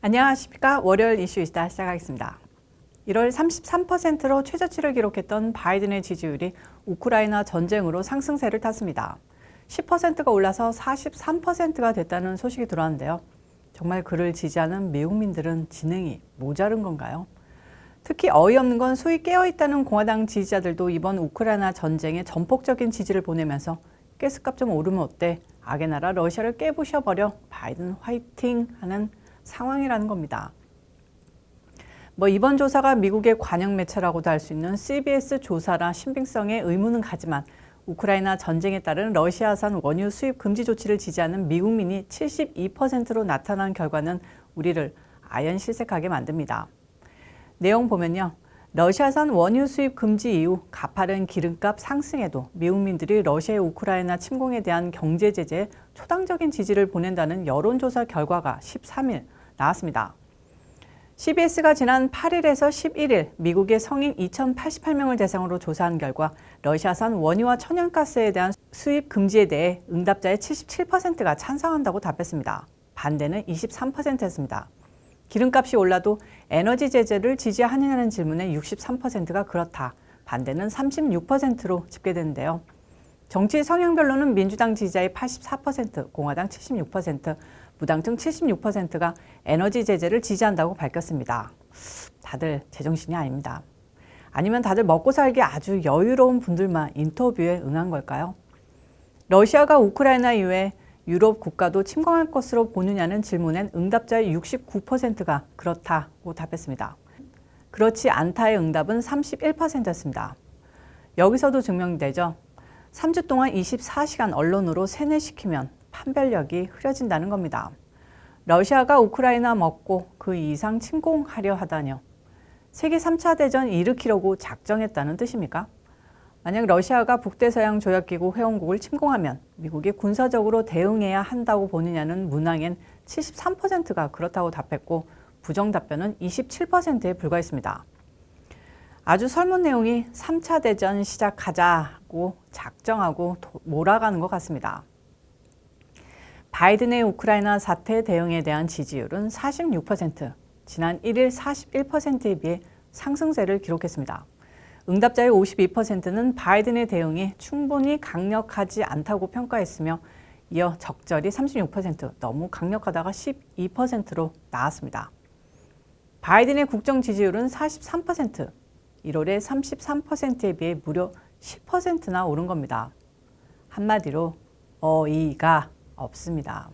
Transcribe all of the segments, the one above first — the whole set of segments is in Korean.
안녕하십니까. 월요일 이슈이스타 시작하겠습니다. 1월 33%로 최저치를 기록했던 바이든의 지지율이 우크라이나 전쟁으로 상승세를 탔습니다. 10%가 올라서 43%가 됐다는 소식이 들어왔는데요. 정말 그를 지지하는 미국민들은 지능이 모자른 건가요? 특히 어이없는 건 소위 깨어있다는 공화당 지지자들도 이번 우크라이나 전쟁에 전폭적인 지지를 보내면서 가스값 좀 오르면 어때? 악의 나라 러시아를 깨부셔버려 바이든 화이팅 하는 상황이라는 겁니다. 이번 조사가 미국의 관영 매체라고도 할 수 있는 CBS 조사라 신빙성에 의문은 가지만 우크라이나 전쟁에 따른 러시아산 원유 수입 금지 조치를 지지하는 미국민이 72%로 나타난 결과는 우리를 아연실색하게 만듭니다. 내용 보면요. 러시아산 원유 수입 금지 이후 가파른 기름값 상승에도 미국민들이 러시아의 우크라이나 침공에 대한 경제 제재에 초당적인 지지를 보낸다는 여론조사 결과가 13일 나왔습니다. CBS가 지난 8일에서 11일 미국의 성인 2,088명을 대상으로 조사한 결과 러시아산 원유와 천연가스에 대한 수입 금지에 대해 응답자의 77%가 찬성한다고 답했습니다. 반대는 23%였습니다. 기름값이 올라도 에너지 제재를 지지하느냐는 질문에 63%가 그렇다, 반대는 36%로 집계되는데요. 정치 성향별로는 민주당 지지자의 84%, 공화당 76%, 무당층 76%가 에너지 제재를 지지한다고 밝혔습니다. 다들 제정신이 아닙니다. 아니면 다들 먹고 살기 아주 여유로운 분들만 인터뷰에 응한 걸까요? 러시아가 우크라이나 이외에 유럽 국가도 침공할 것으로 보느냐는 질문엔 응답자의 69%가 그렇다고 답했습니다. 그렇지 않다의 응답은 31%였습니다. 여기서도 증명되죠. 3주 동안 24시간 언론으로 세뇌시키면 판별력이 흐려진다는 겁니다. 러시아가 우크라이나 먹고 그 이상 침공하려 하다뇨. 세계 3차 대전 일으키려고 작정했다는 뜻입니까? 만약 러시아가 북대서양 조약기구 회원국을 침공하면 미국이 군사적으로 대응해야 한다고 보느냐는 문항엔 73%가 그렇다고 답했고 부정 답변은 27%에 불과했습니다. 아주 설문 내용이 3차 대전 시작하자고 작정하고 몰아가는 것 같습니다. 바이든의 우크라이나 사태 대응에 대한 지지율은 46%, 지난 1일 41%에 비해 상승세를 기록했습니다. 응답자의 52%는 바이든의 대응이 충분히 강력하지 않다고 평가했으며 이어 적절히 36%, 너무 강력하다가 12%로 나왔습니다. 바이든의 국정 지지율은 43%, 1월에 33%에 비해 무려 10%나 오른 겁니다. 한마디로 어이가 없습니다.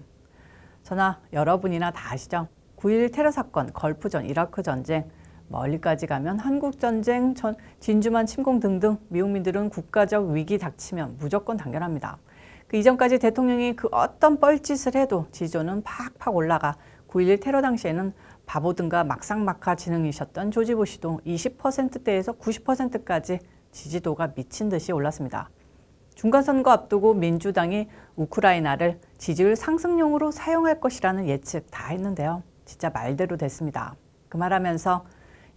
저나 여러분이나 다 아시죠? 9.11 테러 사건, 걸프전, 이라크 전쟁, 멀리까지 가면 한국전쟁, 진주만 침공 등등 미국민들은 국가적 위기 닥치면 무조건 당연합니다. 그 이전까지 대통령이 그 어떤 뻘짓을 해도 지지도는 팍팍 올라가 9.11 테러 당시에는 바보든가 막상막하 지능이셨던 조지 부시도 20%대에서 90%까지 지지도가 미친 듯이 올랐습니다. 중간선거 앞두고 민주당이 우크라이나를 지지율 상승용으로 사용할 것이라는 예측 다 했는데요. 진짜 말대로 됐습니다. 그 말하면서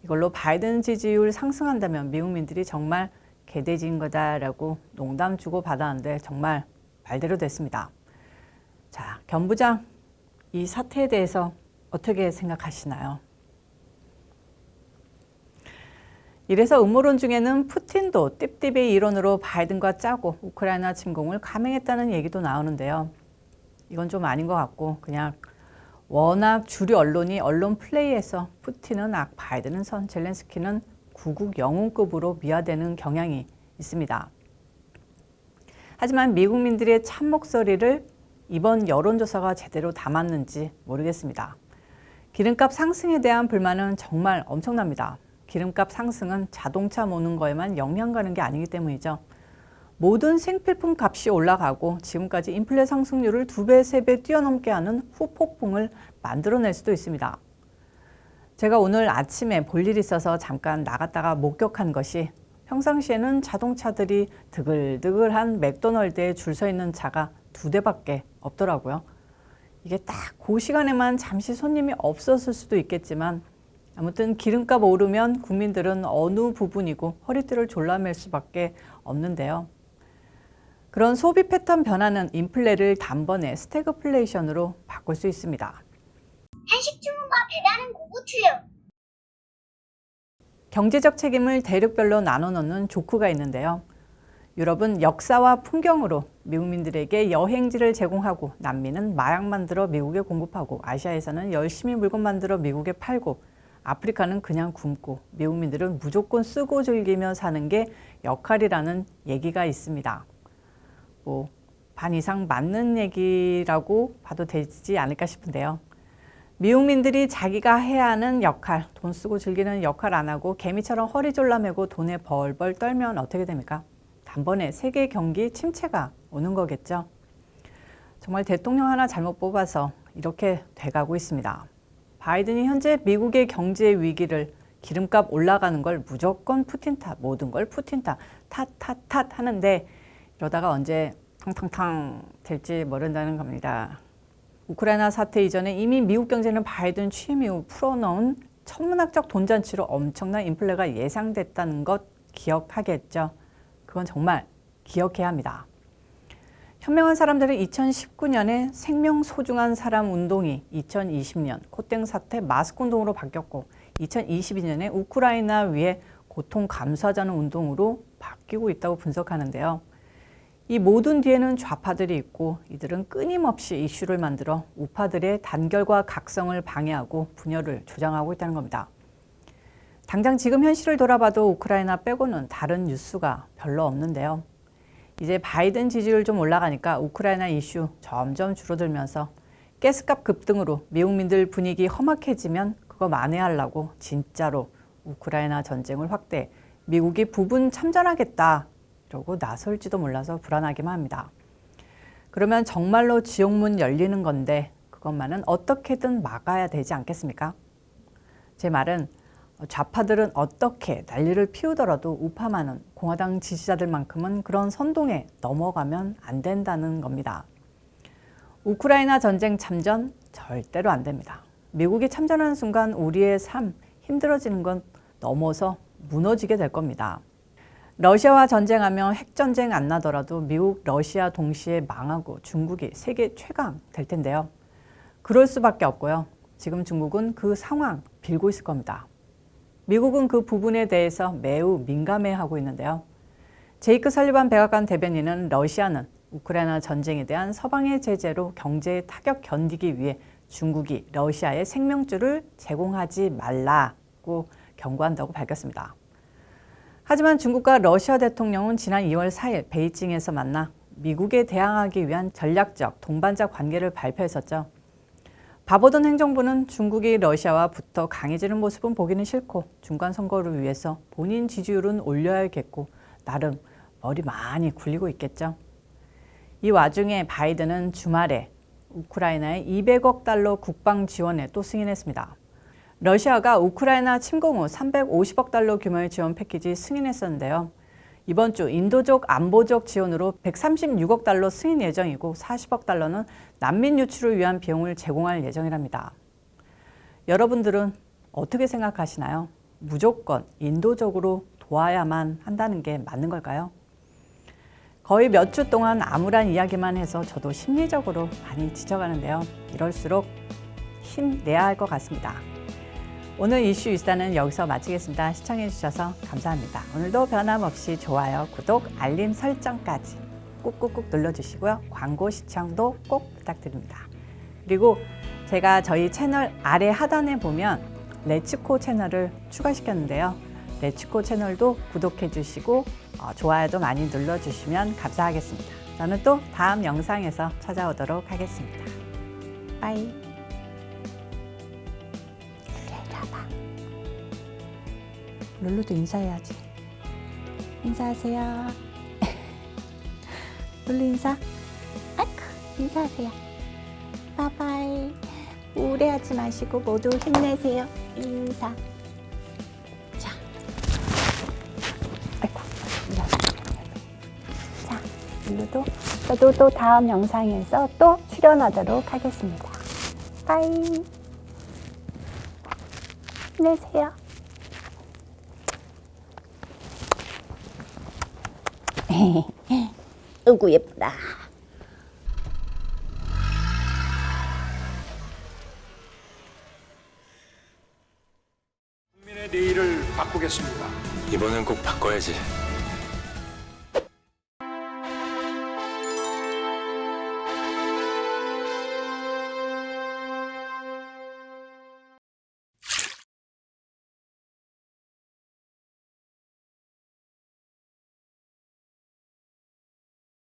이걸로 바이든 지지율 상승한다면 미국민들이 정말 개돼지인 거다라고 농담 주고 받았는데 정말 말대로 됐습니다. 자, 겸 부장, 이 사태에 대해서 어떻게 생각하시나요? 이래서 음모론 중에는 푸틴도 띠띠비의 일원으로 바이든과 짜고 우크라이나 침공을 감행했다는 얘기도 나오는데요. 이건 좀 아닌 것 같고 그냥 워낙 주류 언론이 언론 플레이에서 푸틴은 악, 바이든은 선, 젤렌스키는 구국 영웅급으로 미화되는 경향이 있습니다. 하지만 미국민들의 참 목소리를 이번 여론조사가 제대로 담았는지 모르겠습니다. 기름값 상승에 대한 불만은 정말 엄청납니다. 기름값 상승은 자동차 모는 거에만 영향 가는 게 아니기 때문이죠. 모든 생필품 값이 올라가고 지금까지 인플레 상승률을 2배, 3배 뛰어넘게 하는 후폭풍을 만들어낼 수도 있습니다. 제가 오늘 아침에 볼 일이 있어서 잠깐 나갔다가 목격한 것이 평상시에는 자동차들이 드글드글한 맥도널드에 줄 서 있는 차가 2대밖에 없더라고요. 이게 딱 그 시간에만 잠시 손님이 없었을 수도 있겠지만 아무튼 기름값 오르면 국민들은 어느 부분이고 허리띠를 졸라맬 수밖에 없는데요. 그런 소비 패턴 변화는 인플레를 단번에 스태그플레이션으로 바꿀 수 있습니다. 한식 주문과 배달은 고고투요. 경제적 책임을 대륙별로 나눠 놓는 조크가 있는데요. 유럽은 역사와 풍경으로 미국민들에게 여행지를 제공하고, 남미는 마약 만들어 미국에 공급하고, 아시아에서는 열심히 물건 만들어 미국에 팔고, 아프리카는 그냥 굶고, 미국민들은 무조건 쓰고 즐기며 사는 게 역할이라는 얘기가 있습니다. 반 이상 맞는 얘기라고 봐도 되지 않을까 싶은데요. 미국민들이 자기가 해야 하는 역할, 돈 쓰고 즐기는 역할 안 하고 개미처럼 허리 졸라매고 돈에 벌벌 떨면 어떻게 됩니까? 단번에 세계 경기 침체가 오는 거겠죠. 정말 대통령 하나 잘못 뽑아서 이렇게 돼가고 있습니다. 바이든이 현재 미국의 경제 위기를 기름값 올라가는 걸 무조건 푸틴 탓, 모든 걸 푸틴 탓, 탓 하는데, 이러다가 언제 탕탕탕 될지 모른다는 겁니다. 우크라이나 사태 이전에 이미 미국 경제는 바이든 취임 이후 풀어놓은 천문학적 돈잔치로 엄청난 인플레가 예상됐다는 것 기억하겠죠. 그건 정말 기억해야 합니다. 현명한 사람들은 2019년에 생명 소중한 사람 운동이 2020년 코땡 사태 마스크 운동으로 바뀌었고, 2022년에 우크라이나 위에 고통 감수하자는 운동으로 바뀌고 있다고 분석하는데요. 이 모든 뒤에는 좌파들이 있고, 이들은 끊임없이 이슈를 만들어 우파들의 단결과 각성을 방해하고 분열을 조장하고 있다는 겁니다. 당장 지금 현실을 돌아봐도 우크라이나 빼고는 다른 뉴스가 별로 없는데요. 이제 바이든 지지율 좀 올라가니까 우크라이나 이슈 점점 줄어들면서 가스값 급등으로 미국민들 분위기 험악해지면 그거 만회하려고 진짜로 우크라이나 전쟁을 확대, 미국이 부분 참전하겠다 이러고 나설지도 몰라서 불안하기만 합니다. 그러면 정말로 지옥문 열리는 건데, 그것만은 어떻게든 막아야 되지 않겠습니까? 제 말은 좌파들은 어떻게 난리를 피우더라도 우파만은, 공화당 지지자들만큼은 그런 선동에 넘어가면 안 된다는 겁니다. 우크라이나 전쟁 참전 절대로 안 됩니다. 미국이 참전하는 순간 우리의 삶 힘들어지는 건 넘어서 무너지게 될 겁니다. 러시아와 전쟁하면 핵전쟁 안 나더라도 미국, 러시아 동시에 망하고 중국이 세계 최강 될 텐데요. 그럴 수밖에 없고요. 지금 중국은 그 상황 빌고 있을 겁니다. 미국은 그 부분에 대해서 매우 민감해하고 있는데요. 제이크 설리반 백악관 대변인은 러시아는 우크라이나 전쟁에 대한 서방의 제재로 경제의 타격 견디기 위해 중국이 러시아에 생명줄을 제공하지 말라고 경고한다고 밝혔습니다. 하지만 중국과 러시아 대통령은 지난 2월 4일 베이징에서 만나 미국에 대항하기 위한 전략적 동반자 관계를 발표했었죠. 바보든 행정부는 중국이 러시아와 붙어 강해지는 모습은 보기는 싫고, 중간 선거를 위해서 본인 지지율은 올려야겠고, 나름 머리 많이 굴리고 있겠죠. 이 와중에 바이든은 주말에 우크라이나에 200억 달러 국방 지원에 또 승인했습니다. 러시아가 우크라이나 침공 후 350억 달러 규모의 지원 패키지 승인했었는데요. 이번 주 인도적 안보적 지원으로 136억 달러 승인 예정이고, 40억 달러는 난민 유출을 위한 비용을 제공할 예정이랍니다. 여러분들은 어떻게 생각하시나요? 무조건 인도적으로 도와야만 한다는 게 맞는 걸까요? 거의 몇 주 동안 암울한 이야기만 해서 저도 심리적으로 많이 지쳐가는데요. 이럴수록 힘내야 할 것 같습니다. 오늘 이슈 일사는 여기서 마치겠습니다. 시청해주셔서 감사합니다. 오늘도 변함없이 좋아요, 구독, 알림 설정까지 꾹꾹꾹 눌러주시고요. 광고 시청도 꼭 부탁드립니다. 그리고 제가 저희 채널 아래 하단에 보면 레츠코 채널을 추가시켰는데요. 레츠코 채널도 구독해주시고 좋아요도 많이 눌러주시면 감사하겠습니다. 저는 또 다음 영상에서 찾아오도록 하겠습니다. 빠이. 룰루도 인사해야지. 인사하세요. 룰루 인사. 아이쿠, 인사하세요. 바이바이. 우울해하지 마시고 모두 힘내세요. 인사. 자. 아이쿠. 자, 룰루도 저도 또 다음 영상에서 또 출연하도록 하겠습니다. 빠이. 힘내세요. 으구 예쁘다. 내일을 바꾸겠습니다. 이번엔 꼭 바꿔야지.